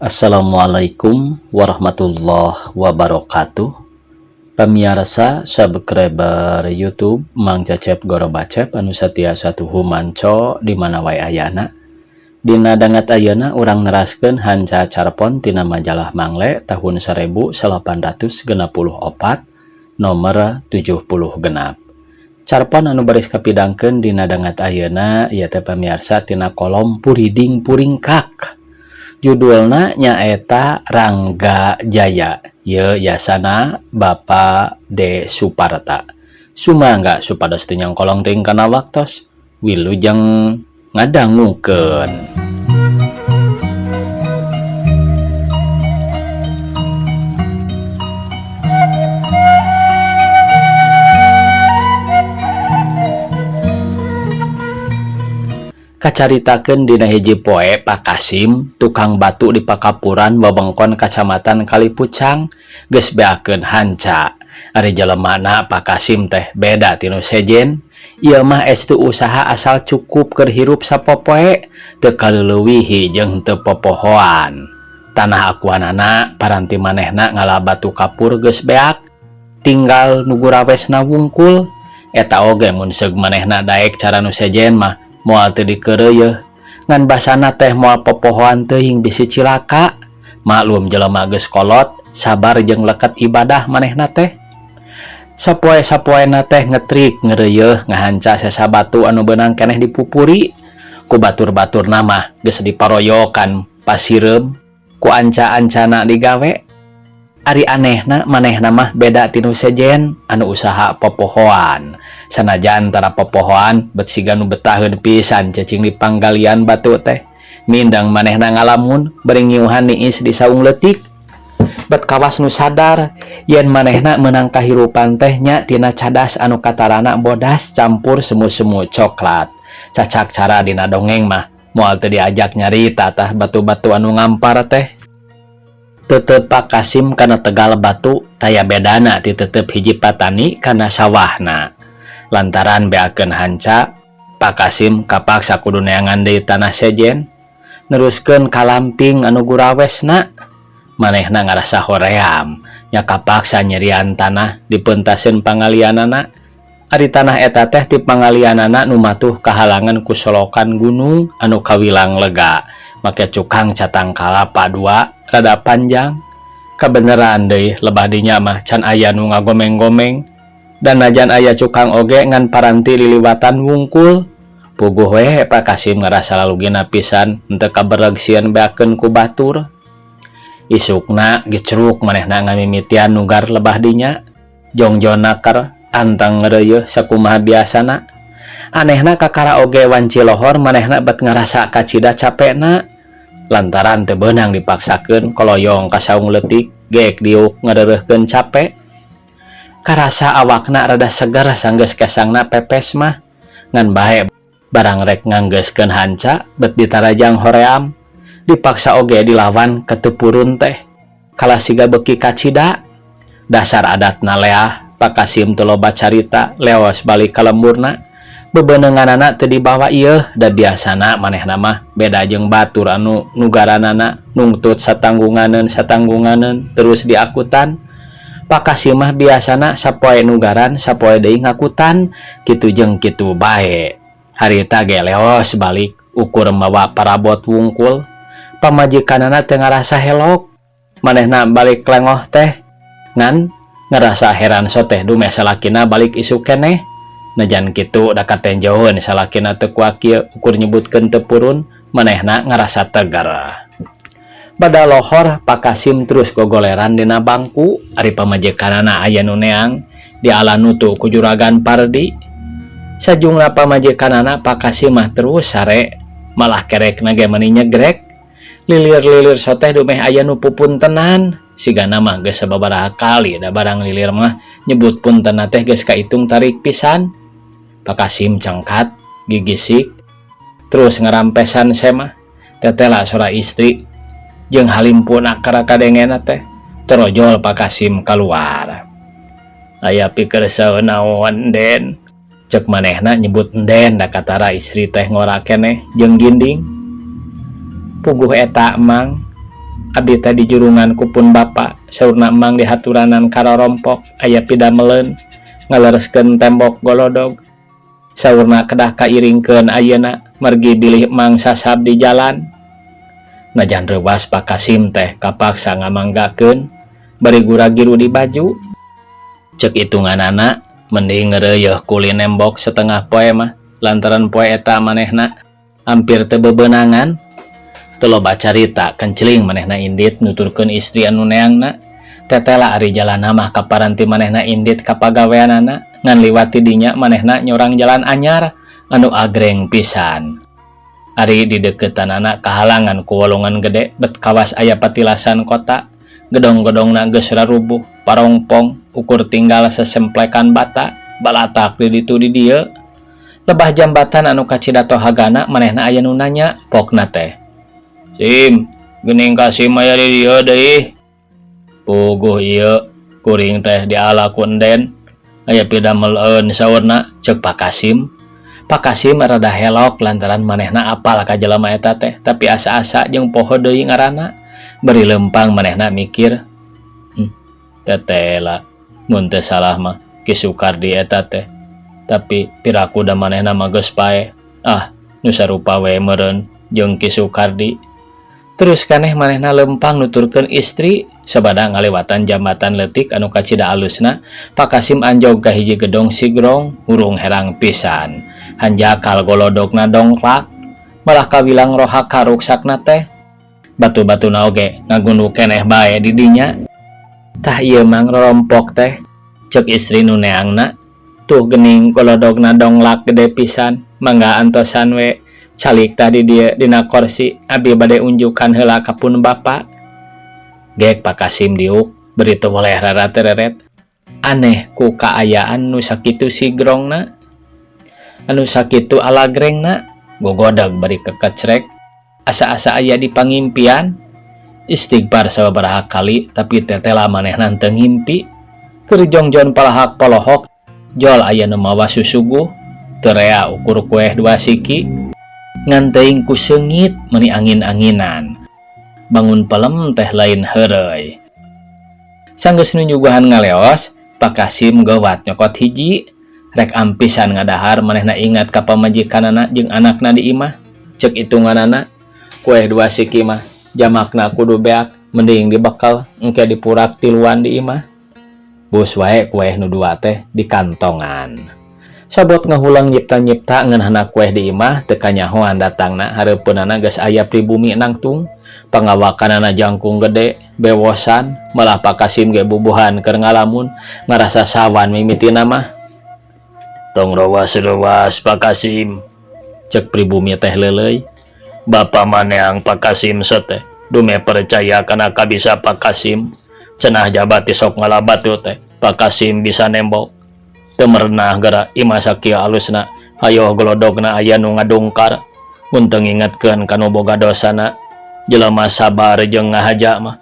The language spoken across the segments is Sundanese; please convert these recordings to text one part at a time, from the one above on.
Assalamualaikum warahmatullahi wabarakatuh. Pemirsa subscriber YouTube Mang Cecep Gorobacep anu satia satu manco di mana wae ayana. Dina dangat ayeuna urang neraskeun hanca carpon tina majalah Mangle tahun 1864 nomor 70 genap. Carpon anu baris kapidangkeun dina dangat ayeuna ieu teh pamirsa tina kolom Puriding Puringkak. Judulna nyaeta Rangga Jaya. Ye yasana Bapak D. Suparta. Sumangga supados teu nyongkolong teuing kana waktos. Wilujeng ngadangukeun. Kacaritakeun dina hiji poe Pak Kasim tukang batu di Pakapuran wewengkon Kacamatan Kalipucang geus beakeun hanca. Ari jelemana Pak Kasim teh beda tinu sejen. Ieu mah estu usaha asal cukup keur hirup sapopoe teu kaleuweuhi jeung teu popohoan. Tanah akuanana paranti manehna ngala batu kapur geus beak. Tinggal nugu rawesna wungkul. Eta oge mun seug manehna daek cara nu sejen mah moal teu dikeureueuh ngan basana teh moal popohoan teuing bisi cilaka. Maklum jelema geus kolot sabar jeung leket ibadah manehna teh. Sapoe-sapoena teh ngetrik ngeureuyeuh ngahanca sesa batu anu beunang keneh dipupuri ku batur-baturna mah geus diparoyokan pasireum ku anca-ancana digawe. Ari anehna manehna mah beda tinu sejen anu usaha popohoan. Sanajan tara popohoan bet siga nu betaheun pisan cacing di panggalian batu teh. Mindang manehna ngalamun bari ngiuhan niis di saung leutik. Bet kawas nu sadar yen manehna meunang kahirupan teh nya tina cadas anu katarana bodas campur semu-semu coklat. Cacak cara dina dongeng mah moal teu diajak nyarita tah batu-batu anu ngampar teh. Tetep Pak Kasim kana tegal batu taya bedana ti tetep hiji patani kana sawahna. Lantaran beakeun hanca, Pak Kasim kapaksa kudu neangan deui tanah sejen, neruskeun kalamping anu gurawesna. Manehna ngarasa hoream, nya kapaksa nyerian tanah dipeuntasieun pangalianana. Ari tanah eta teh ti pangalianana nu matuh kahalangan ku solokan gunung anu kawilang lega, make cukang catang kalapa 2 rada panjang. Kabeneran deui lebah dinya mah can aya nu ngagomeng-gomeng. Dan najan aya cukang oge ngan paranti liliwatan wungkul. Puguh we Pak Kasim ngarasa lalugina pisan henteu kaberegsieun beakeun ku batur. Isukna gecruk manehna ngamimitian nugar lebah dinya. Jongjonna keur antang ngeureuyeuh sakumaha biasana. Anehna kakara oge wanci lohor manehna bet ngarasa kacida capekna. Lantaran teu beunang dipaksakeun koloyong ka saung leutik geek diuk ngareureuhkeun capek. Karasa awakna rada seger sanggeus kesangna pepes mah ngan bae barang rek nganggeuskeun hanca bet ditarajang hoream. Dipaksa oge dilawan ketepurun teh kala siga beuki kacida. Dasar adatna leah Pak Kasim teu loba carita leos balik ka lemburna. Bebeneunganana teu dibawa ieuh da biasana manehna mah beda jeung batur anu nugaranana nungtut satanggunganeun terus diakutan. Pak Kasim mah biasana sapoe nugaran sapoe deui ngakutan kitu jeung kitu bae. Harita ge leos balik ukur mawa parabot wungkul. Pamajikanana teu ngarasa helok. Manehna balik lengoh teh ngan ngarasa heran soteh dume salakina balik isuk keneh. Najan kitu da katenjoeun salakina teu kuat kieu ukur nyebutkeun teu purun, manehna ngarasa tegar. Bada lohor Pak Kasim terus gogoleran dina bangku. Ari pamajikanana aya nu neang dialanutu ku Juragan Pardi. Sajumlah pamajikanana Pak Kasim mah terus sare malah kerekna ge meuni nyegrek. Lilir-lilir soteh dumeh aya nu pupuntenan. Sigana mah geus sababaraha kali da barang lilir mah nyebut puntenna teh geus kaitung tarik pisan. Pak Kasim cangkat gigisik terus ngarampesan semah tetela sora istri jeung halimpun akar kadengena teh terojol Pak Kasim keluar. Aya pikeun saeunaon Den, cek manehna nyebut Den da katara istri teh ngora keneh jeung ginding. Puguh eta Mang Abdi teh di jurungan kupun bapa, saurna emang di haturanan karorompok aya pidamelen ngalereskeun tembok golodog. Saurna kedah kairingkeun ayeuna mergi bilih emang sasab di jalan. Najan reuwas Pak Kasim teh kapaksa ngamanggakeun bari gura-giru di baju. Cek itunganana mending ngeureueuh kuli nembok setengah poe mah lantaran poe eta manehna hampir teu bebeunangan. Teu loba carita kenceling manehna Indit nuturkeun istri anu neangna. Tetela ari jalanna mah kaparanti manehna Indit ka pagaweanana ngan liwati dinya manehna nyorang jalan anyar anu agreng pisan. Ari di deukeutan anak kahalangan ku wolongan gede bet kawas aya patilasan kota. Gedong-gedongna geus rarubuh parongpong ukur tinggal sesemplekan bata balatak di ditu di dieu. Lebah jambatan anu kacidato hagana manehna aya nu nanya pokna teh. Sim, geuning Kasim aya di dieu deui. Puguh ieu kuring teh diala ku enden. Aya pidameleun saurna ceuk Pak Kasim. Pak Kasim rada helok lantaran manehna apal ka jelema eta teh, tapi asa-asa jeung poho deui ngaranna. Beri lempang manehna mikir, tetela mun teu salah mah Ki Sukardi eta teh. Tapi piraku da manehna mah geus pae. Nu sarupa we meureun jeung Ki Sukardi. Terus kaneh manehna lempang nuturkeun istri. Sabada ngalewatan jambatan leutik anu kacida alusna, Pak Kasim anjog ka hiji gedong sigrong, urung herang pisan. Hanjakal golodogna dongklak, malah kawilang rohak ka ruksakna teh. Batu-batuna oge ngagunu keneh bae di dinya. Tah ieu mang rorompok teh, ceuk istri nu neangna. Tuh geuning golodogna donglak gede pisan, mangga antosan we calik tadi dia dina kursi abi bade unjukan heula ka pun bapa. Gek Pak Kasim diuk beri teu boleh rara tereret. Aneh ku kaayaan nu sakitu sigrongna, anu sakitu alagrengna. Gogodag bari kekecrek, asa-asa aya di pangimpian. Istighfar sababaraha kali tapi tetela manehna teu ngimpi. Keur jongjon palahak polohok jol aya nu mawa susuguh teu rea ukur kueh 2 siki. Ngan teuing ku seungit meuni angin-anginan. Bangun palem teh lain heureuy. Sanggeus nunyuguhan ngaleos, Pak Kasim gawat nyokot hiji. Rek ampisan ngadahar manehna ingat ka pamajikanana jeung anakna di imah. Ceuk itunganana, kueh 2 siki mah jamakna kudu beak, mending dibekal engke dipurak tiluan di imah. Bus wae kueh nu 2 teh di kantongan. Sabot ngahulang nyipta-nyipta ngeunahna kueh di imah teu kanyahoan datangna hareupeunana geus aya pribumi nangtung. Pangawakanana jangkung gede, bewosan, malah Pak Kasim ge bubuhan keur ngalamun, ngarasa sawan mimitina mah. Tong rowas-rowas Pak Kasim, ceuk pribumi teh leuleuy. Bapa maneang Pak Kasim teh, dume percaya kana kabisa Pak Kasim. Cenah jabat sok ngalabat teh, Pak Kasim bisa nembok. Teu merenah gara imah sakieu alusna, hayo golodogna aya nu ngadungkar. Mun teu ngingetkeun kanu boga dosana, jelema sabar jeung ngahaja mah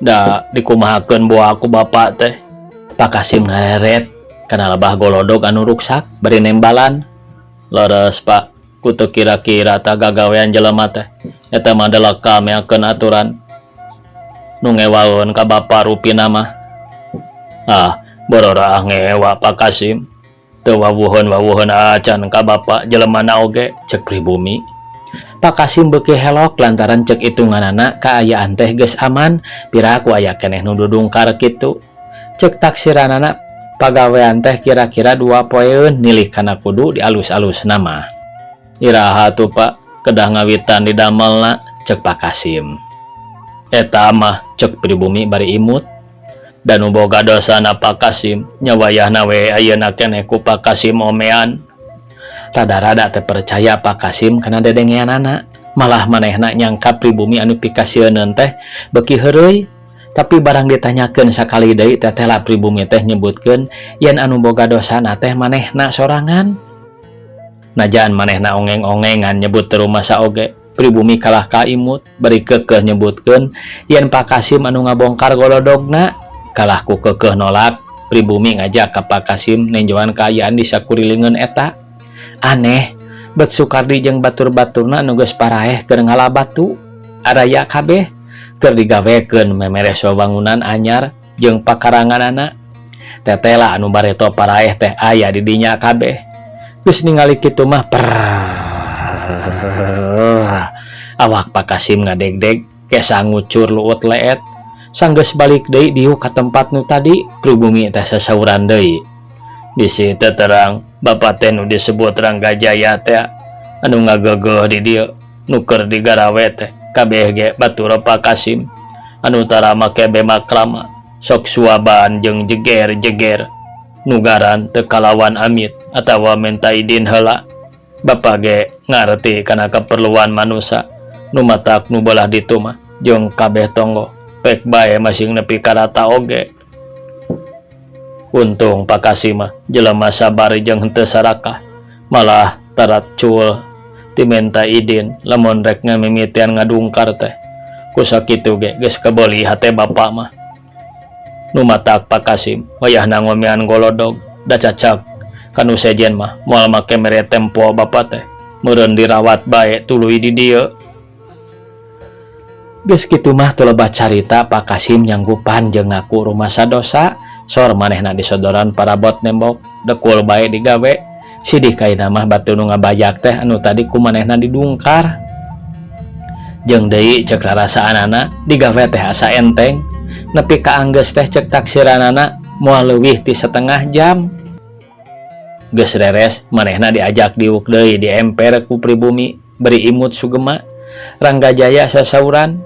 da dikumahakeun boa ku bapa teh. Pak Kasim ngareret kana lebah golodog anu ruksak bari nembalan. Leres Pak, kutu kira-kira tah gagawean jelema teh eta mah deleka meakeun aturan nu ngewaeun ka bapa rupina mah. Borora ngewa Pak Kasim, teu wawuheun-wawuheun acan ka bapa jelemana oge, ceuk pribumi. Pak Kasim beuki helok lantaran ceuk itunganana kaayaan teh geus aman, piraku aya keneh nu dudungkar kitu. Ceuk taksiranana pagawean teh kira-kira 2 poeun nilih kana kudu dialus-alusna mah. Iraha tuh Pak, kedah ngawitan didamelna, ceuk Pak Kasim. Eta mah ceuk pribumi bari imut. Dan boga dosana Pak Kasim, nyawayahna we ayeuna keneh ku Pak Kasim omean. Rada-rada teu percaya Pak Kasim kana dedengeanana, malah manehna nyangka pribumi anu pikasieun teh beuki heureuy. Tapi barang ditanyakeun sakali deui tetela pribumi teh nyebutkeun yen anu boga dosana teh manehna sorangan. Najan manehna ongeng-ongengan nyebut teu rumasa oge, pribumi kalah kaimut bari keukeuh nyebutkeun yen Pak Kasim anu ngabongkar golodogna. Kalah ku keukeuh nolak, pribumi ngajak ka Pak Kasim nenjoan kaayaan di sakurilingeun eta. Aneh, bet Sukardi jeung batur-baturna nu geus paraeh keur ngalabatu. Araya kabeh keur digawekeun memeres bangunan anyar jeung pakaranganana. Tetela anu bareto paraeh teh aya di dinya kabeh. Geus ningali kitu mah awak Pak Kasim ngadegdeg kesa ngucur luut leet. Sanggeus balik deui diu ka tempat nu tadi, pribumi teh sasauran deui. Bisi teu terang Bapak teh nu disebut Rangga Jaya teh anu ngageugeul di dieu nu keur digarawe teh kabeh ge batur Pak Kasim anu tara make bemaklama sok suaban jeung jeger-jeger nugaran teu kalawan amit atawa minta idin heula. Bapak ge ngarti kana keperluan manusia nu matak nu belah ditu mah jeung kabeh tonggo pek bae masing nepi ka rata oge. Untung Pak Kasim mah jelema sabar jeung henteu sarakah, malah taracul timenta idin lamun rek ngamimitian ngadungkar teh. Ku sakitu ge geus kebeuli hate Bapak mah. Nu matak Pak Kasim wayahna ngomean golodog da cacak kanu sejen mah moal make mere tempo Bapak teh meureun dirawat bae tuluy di dieu. Geus kitu mah teu lebah carita Pak Kasim nyanggupan jeung ngaku rumah sadosa. Sor manehna disodoran parabot nembok dekul bae digawe. Sidih kaina mah batu nu ngabayak teh anu tadi ku manehna didungkar. Jeung deui cek rarasaanana digawe teh asa enteng. Nepi ka anggeus teh cek taksiranana moal leuwih ti setengah jam. Geus reres manehna diajak diuk deui di emper ku pribumi beri imut sugema. Rangga Jaya sasauran,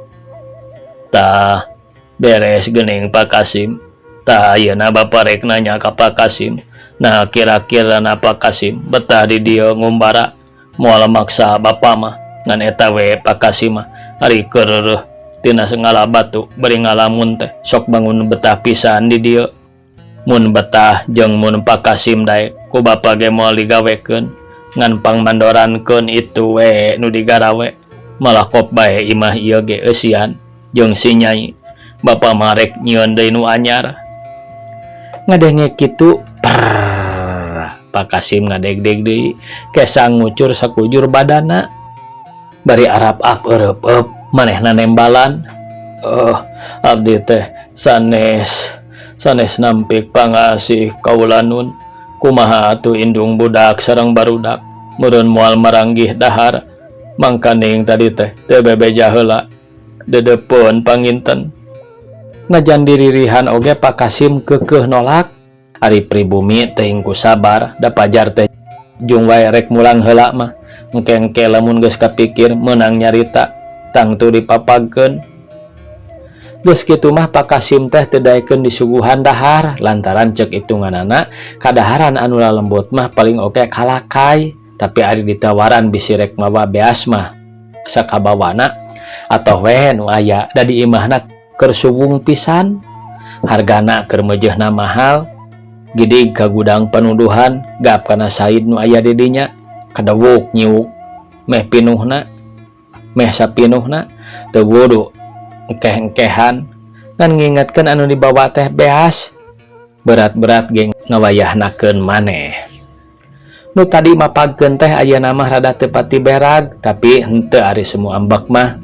"Tah beres geuning Pak Kasim. Tah ayeuna Bapak rek nanya ka Pak Kasim. Nah kira-kira Pak Kasim betah di dieu ngumbara moal maksa Bapak mah ngan eta we Pak Kasim mah ari keureuh tina segala batu bari ngalamun teh sok bangun betah pisan di dieu. Mun betah jeung mun Pak Kasim daek ku Bapak ge moal digawekeun ngan pangmandorankeun itu we nu digarawe. Malah kop bae imah ieu ge eusian jeung si Nyai. Bapak mah rek nyieun deui nu anyar." Ngadenge kitu Pak Kasim ngadegdeg deui kesa ngucur sakujur badana. Bari arap-ap eureup manehna nembalan, abdi teh sanes nampik pangasih kaulanun. Kumaha atuh indung budak sareng barudak meureun moal maranggih dahar mangkaning tadi teh teu bebeja heula dedepeun panginten." Najan diririhan oge Pak Kasim keukeuh nolak. Ari pribumi teuing ku sabar da pajar teh jung wae rek mulang heula mah engke-engke lamun geus kapikir meunang nyarita tangtu dipapagkeun. Geus kitu mah Pak Kasim teh teu daekeun disuguhan dahar lantaran cek itunganana kadaharan anu lalembut mah paling oge kalakay. Tapi ari ditawaran bisi rek mawa beas mah sakabawana atoh we nu aya da di imahna keur suwung pisan. Hargana keur meujeuhna mahal. Gidig ka gudang penuduhan gap kana Said nu aya di dinya kadawuk nyiuk meh pinuhna meh sapinuhna teu wudu engkeh-engkehan ngan ngingetkeun anu dibawa teh beas berat-berat geng ngawayahnakeun maneh. Nu tadi mapagkeun teh ayeuna mah rada teu pati berag tapi henteu ari semua ambek mah.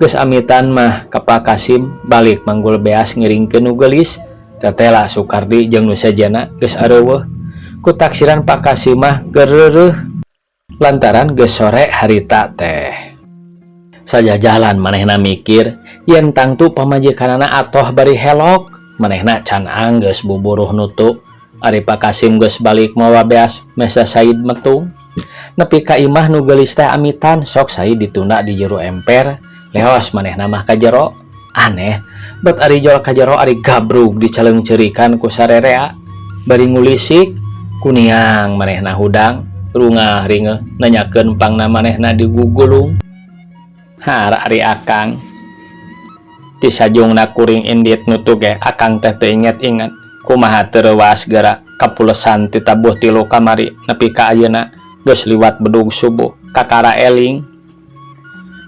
Geus amitan mah ka Pak Kasim balik manggul beas ngiringkeun nu geulis. Tetela Sukardi jeung nu sejana geus areuweuh. Ku taksiran Pak Kasim mah geureuh lantaran geus sore harita teh. Sajajalan manehna mikir yen tangtu pamajikanana atoh bari helok, manehna can anggeus buburuh nutu. Ari Pak Kasim geus balik mawa beas mesa Said metung. Nepi ka imah nu geulis teh amitan sok Said ditunda di jero emper. Leos manehna mah ka jero. Aneh, bet ari jol ka jero ari gabrug dicaleung-ceurikan ku sarerea. Bari ngulisik kuniang manehna hudang, rungah ringe nanyakeun pangna manehna di gugulung. Har ari Akang. Ti sajungna kuring indit nutu ge Akang teh teu inget-inget kumaha teu reuwas gara kapulesan ti tabuh tilu kamari nepi ka ayeuna geus liwat bedug subuh kakara eling.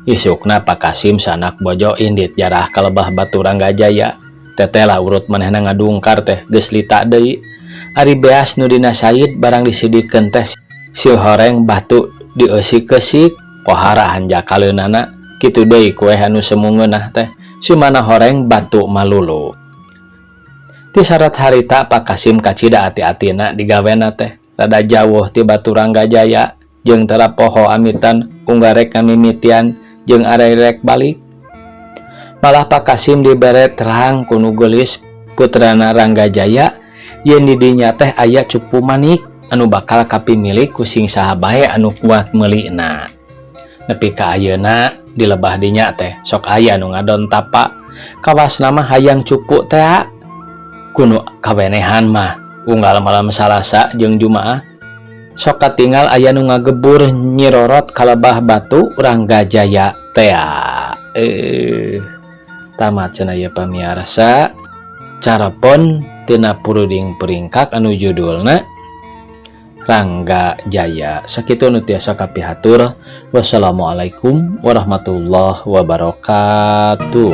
Isukna Pak Kasim sanak bojo indit jarah kalebah batu Rangga Jaya. Tetela urut manehna ngadungkar teh geus lita deui. Ari beas nu dina Said barang disidikeun teh si horeng batu dieusik-eusik pohara hanjakaleunana kitu deui kue anu semungeunah teh Sumana horeng batu malulu. Ti syarat harita Pak Kasim kacida ati-atina digawena teh rada jauh ti Baturan Gajaya jeung tara poho amitan unggarek kamimitian jeung arek balik. Malah Pak Kasim dibere terang ku nu geulis putrana Ranggajaya yen di dinya teh aya cupu manik anu bakal kapimilih ku sing saha bae anu kuat meulina. Nepi ka ayeuna di lebah dinya teh sok aya nu ngadon tapa kawasna mah hayang cupu teh kuno kawenehan mah unggal malam Salasa jeung Jumaah sok katinggal aya nu ngagebur nyirorot kalebah batu Ranggajaya teh. Tamat cenah ieu pamiarsa carapon tina puruding peringkak anu judulna Ranggajaya. Sakitu nu tiasa kapihatur. Wassalamualaikum warahmatullahi wabarakatuh.